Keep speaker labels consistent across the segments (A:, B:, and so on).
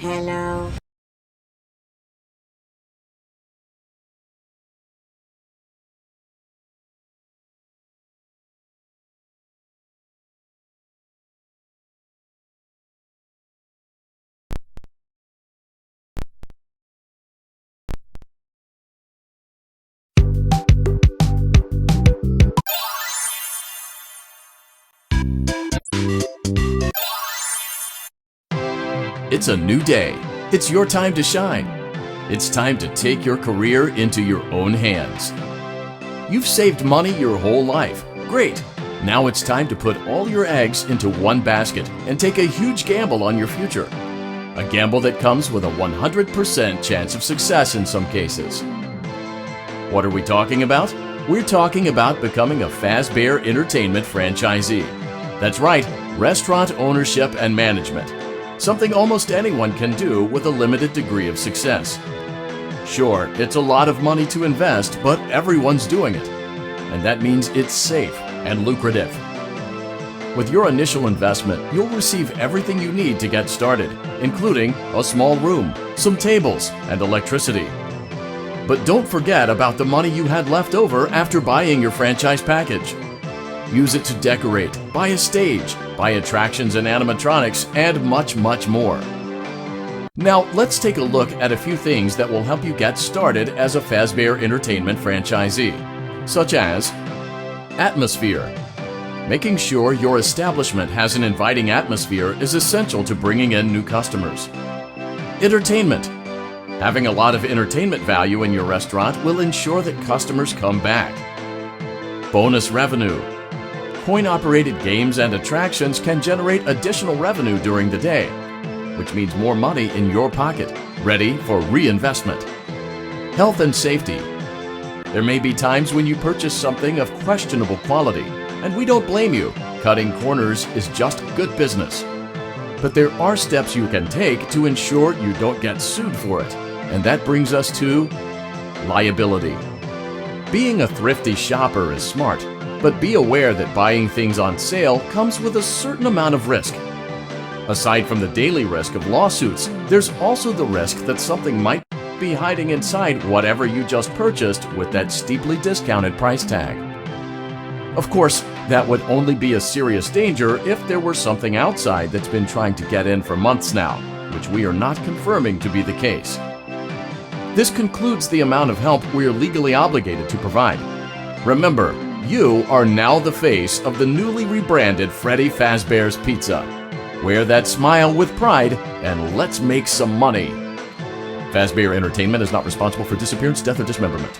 A: Hello.
B: It's a new day. It's your time to shine. It's time to take your career into your own hands. You've saved money your whole life. Great. Now it's time to put all your eggs into one basket and take a huge gamble on your future. A gamble that comes with a 100% chance of success in some cases. What are we talking about? We're talking about becoming a Fazbear Entertainment franchisee. That's right, restaurant ownership and management. Something almost anyone can do with a limited degree of success. Sure, it's a lot of money to invest, but everyone's doing it. And that means it's safe and lucrative. With your initial investment, you'll receive everything you need to get started, including a small room, some tables, and electricity. But don't forget about the money you had left over after buying your franchise package. Use it to decorate, buy a stage, buy attractions and animatronics, and much, much more. Now, let's take a look at a few things that will help you get started as a Fazbear Entertainment franchisee, such as atmosphere. Making sure your establishment has an inviting atmosphere is essential to bringing in new customers. Entertainment. Having a lot of entertainment value in your restaurant will ensure that customers come back. Bonus revenue. Coin-operated games and attractions can generate additional revenue during the day, which means more money in your pocket, ready for reinvestment. Health and safety. There may be times when you purchase something of questionable quality, and we don't blame you. Cutting corners is just good business. But there are steps you can take to ensure you don't get sued for it, and that brings us to liability. Being a thrifty shopper is smart, but be aware that buying things on sale comes with a certain amount of risk. Aside from the daily risk of lawsuits, there's also the risk that something might be hiding inside whatever you just purchased with that steeply discounted price tag. Of course, that would only be a serious danger if there were something outside that's been trying to get in for months now, which we are not confirming to be the case. This concludes the amount of help we are legally obligated to provide. Remember, you are now the face of the newly rebranded Freddy Fazbear's Pizza. Wear that smile with pride and let's make some money. Fazbear Entertainment is not responsible for disappearance, death, or dismemberment.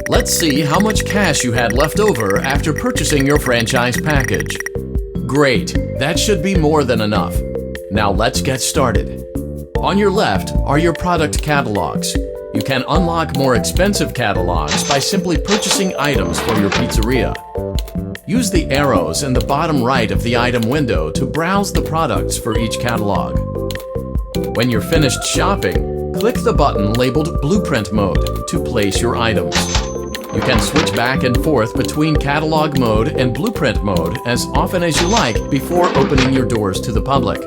B: Let's see how much cash you had left over after purchasing your franchise package. Great, that should be more than enough. Now let's get started. On your left are your product catalogs. You can unlock more expensive catalogs by simply purchasing items for your pizzeria. Use the arrows in the bottom right of the item window to browse the products for each catalog. When you're finished shopping, click the button labeled Blueprint Mode to place your items. You can switch back and forth between Catalog Mode and Blueprint Mode as often as you like before opening your doors to the public.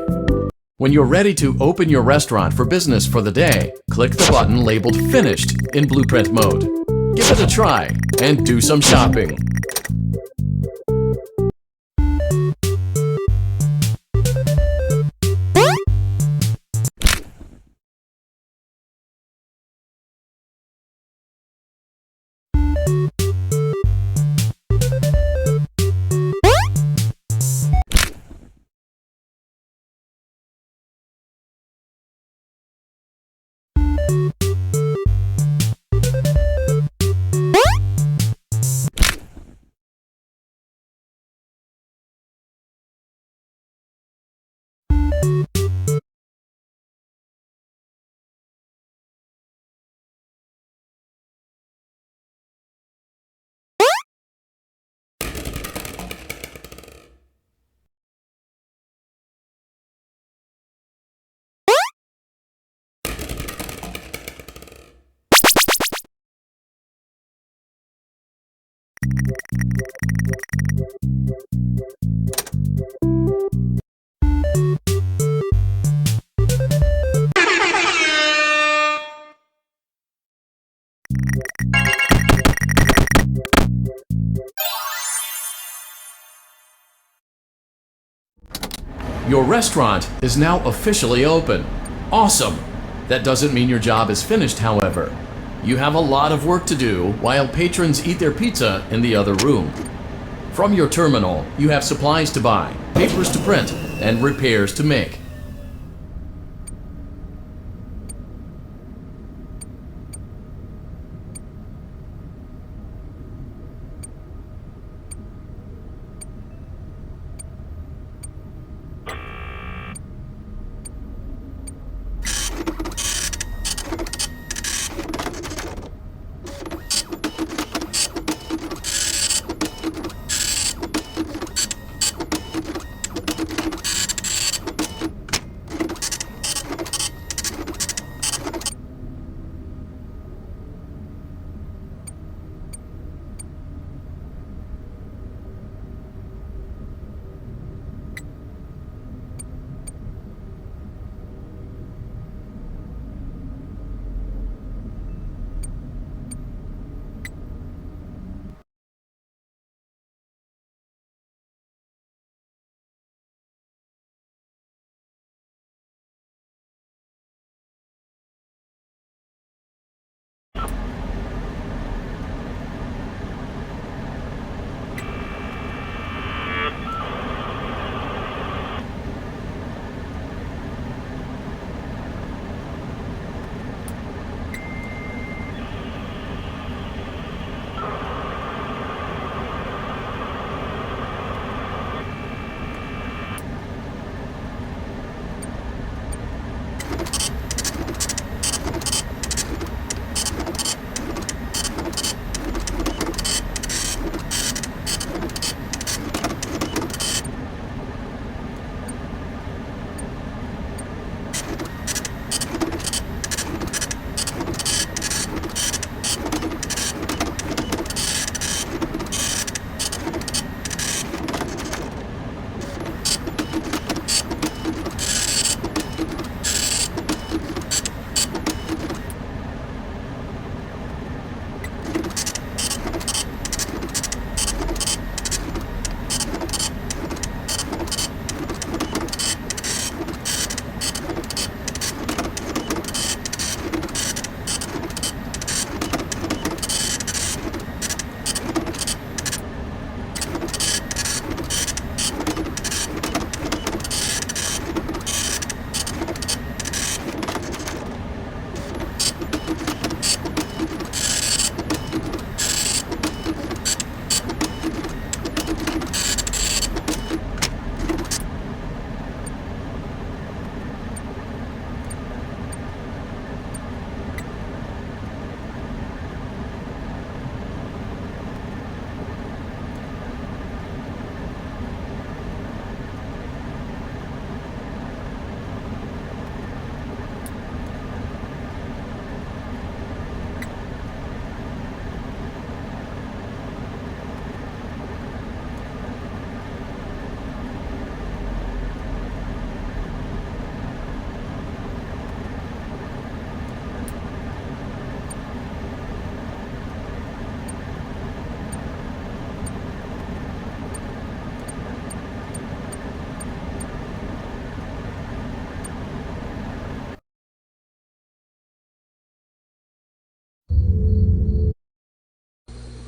B: When you're ready to open your restaurant for business for the day, click the button labeled Finished in Blueprint Mode. Give it a try and do some shopping. Your restaurant is now officially open. Awesome! That doesn't mean your job is finished, however. You have a lot of work to do while patrons eat their pizza in the other room. From your terminal, you have supplies to buy, papers to print, and repairs to make.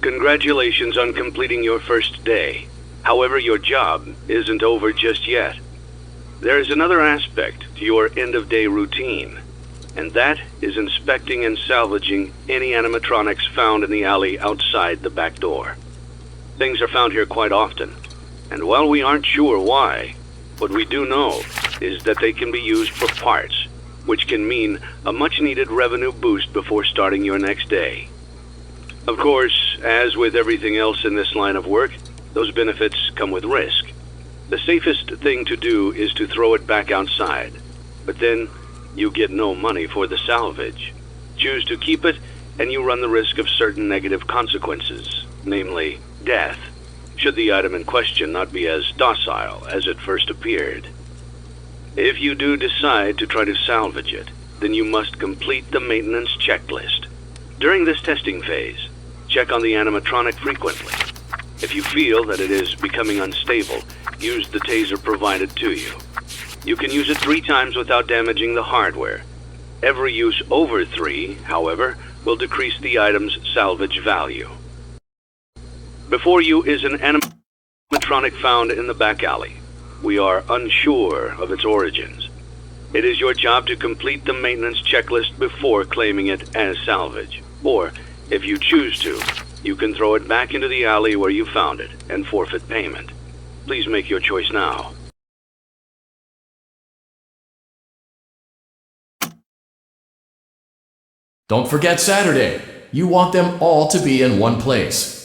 A: Congratulations on completing your first day. However, your job isn't over just yet. There is another aspect to your end-of-day routine, and that is inspecting and salvaging any animatronics found in the alley outside the back door. Things are found here quite often, and while we aren't sure why, what we do know is that they can be used for parts, which can mean a much-needed revenue boost before starting your next day. Of course, as with everything else in this line of work, those benefits come with risk. The safest thing to do is to throw it back outside, but then you get no money for the salvage. Choose to keep it, and you run the risk of certain negative consequences, namely death, should the item in question not be as docile as it first appeared. If you do decide to try to salvage it, then you must complete the maintenance checklist. During this testing phase, check on the animatronic frequently. If you feel that it is becoming unstable, use the taser provided to you. You can use it 3 times without damaging the hardware. Every use over 3, however, will decrease the item's salvage value. Before you is an animatronic found in the back alley. We are unsure of its origins. It is your job to complete the maintenance checklist before claiming it as salvage. Or, if you choose to, you can throw it back into the alley where you found it and forfeit payment. Please make your choice now.
B: Don't forget Saturday. You want them all to be in one place.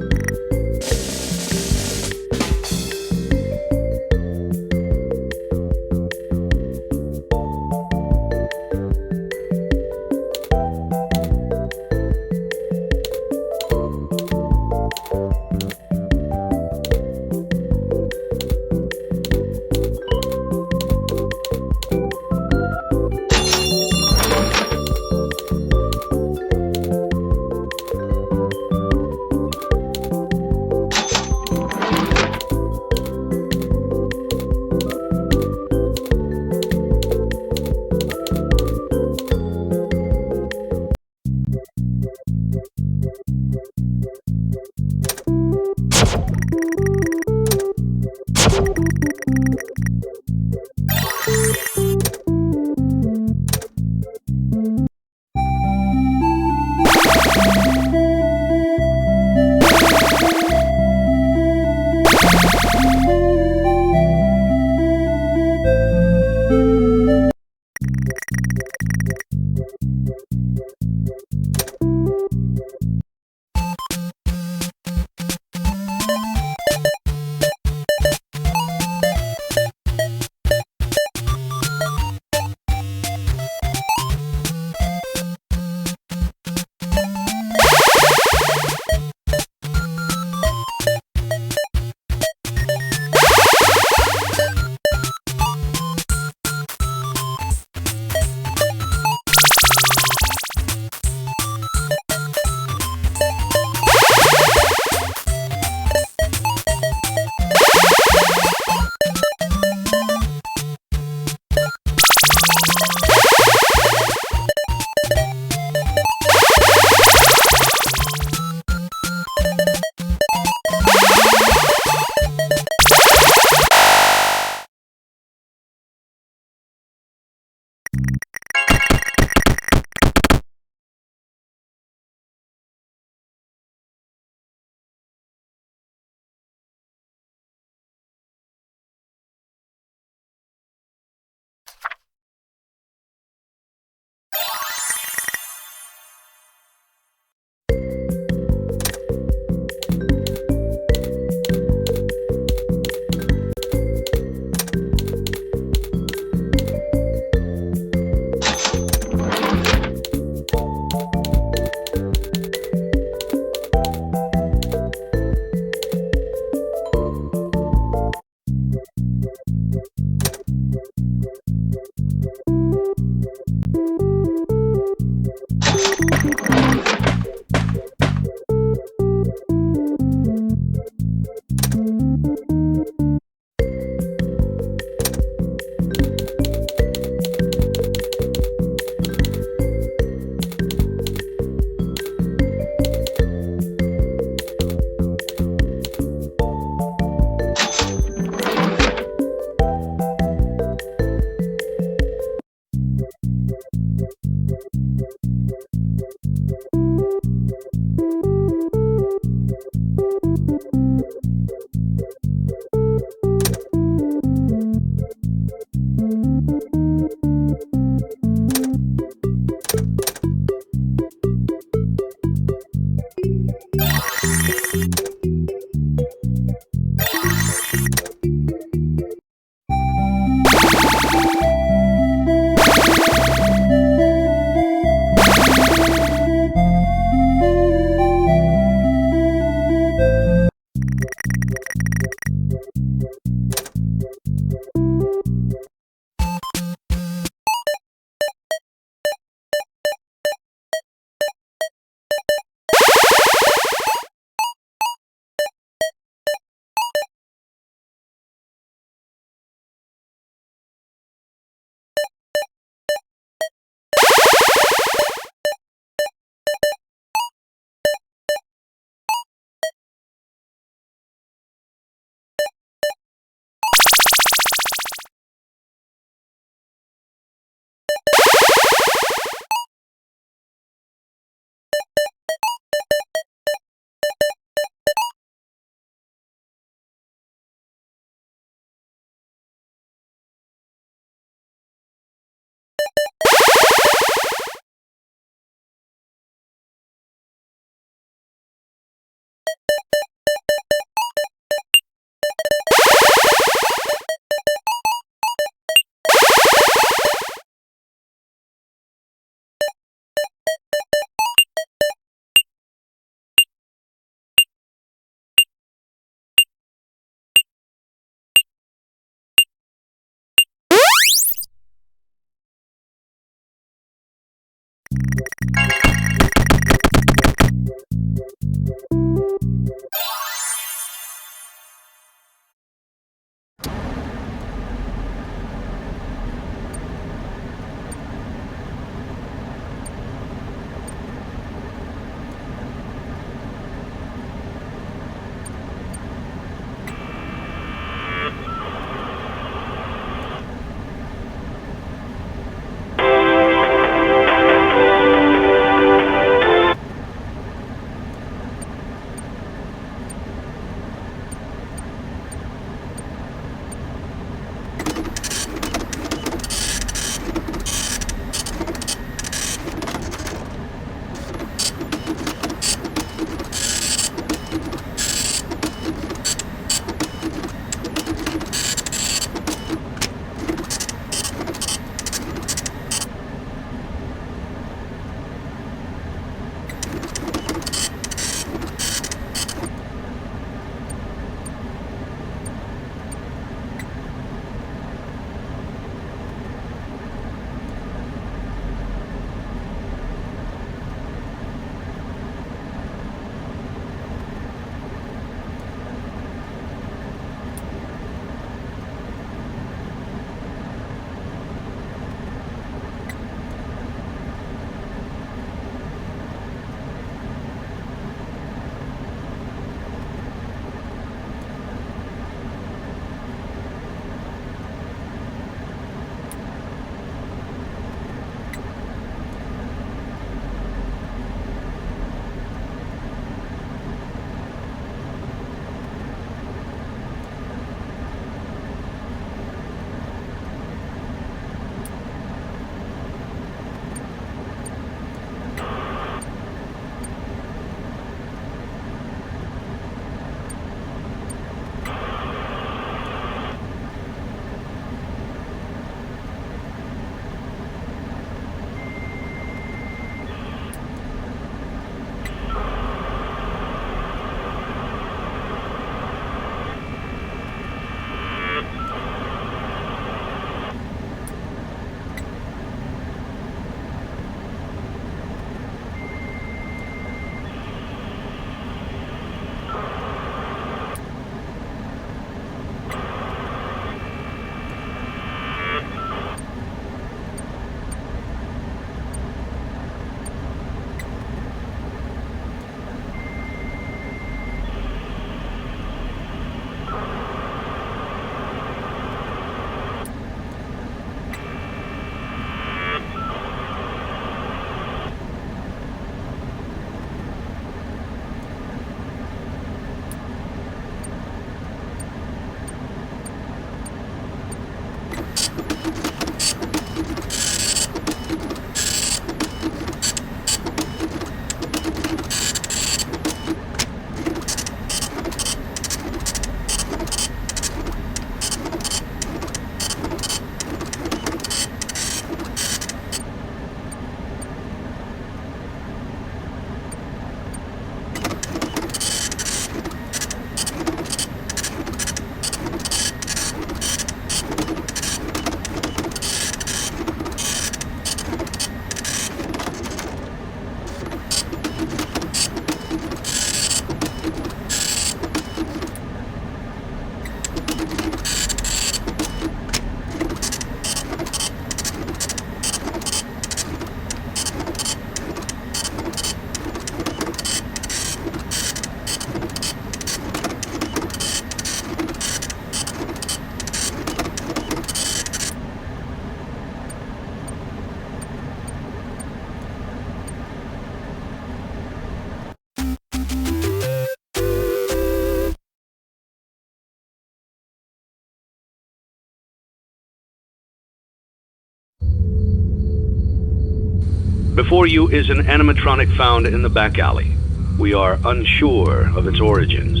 A: Before you is an animatronic found in the back alley. We are unsure of its origins.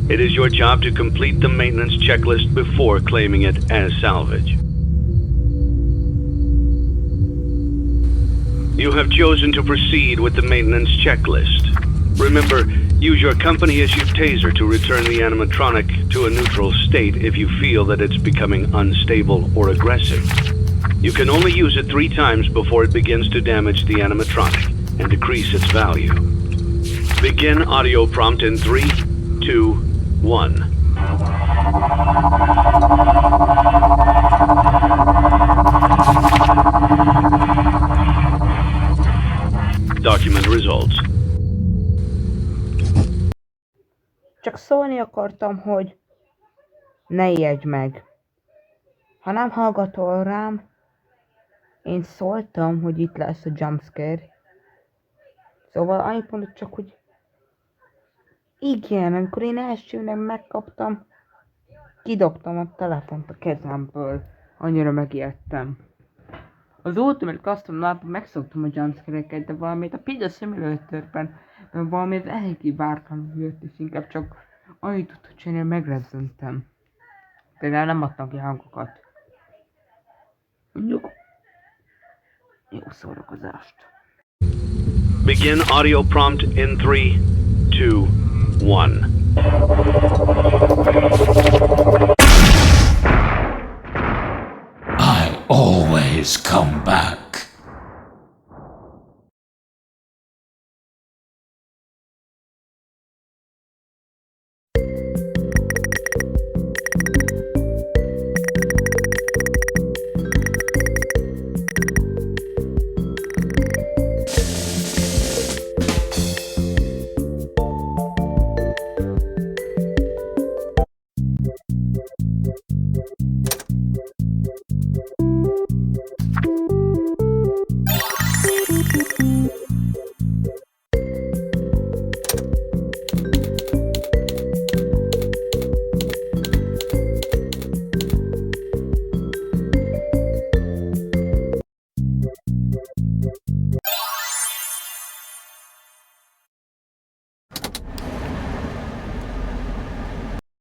A: It is your job to complete the maintenance checklist before claiming it as salvage. You have chosen to proceed with the maintenance checklist. Remember, use your company-issued taser to return the animatronic to a neutral state if you feel that it's becoming unstable or aggressive. You can only use it 3 times before it begins to damage the animatronic and decrease its value. Begin audio prompt in 3, 2, 1. Document results.
C: Csak szólni akartam, hogy ne ijedj meg. Ha nem hallgatol rám, én szóltam, hogy itt lesz a jumpscare. Szóval annyit mondod csak, hogy igen, amikor én elsőnek megkaptam, kidobtam a telefont a kezemből. Annyira megijedtem. Az Ultimate Custom Lab-ban megszoktam a jumpscare-eket, de valamit a Pizza Simulatorben valamit eléggé váratlanul jött, és inkább csak annyit tudta csinálni, hogy megrezzentem. De nem adtam ki hangokat. Mondjuk, jó szórakozást.
A: Begin audio prompt in 3, 2, 1.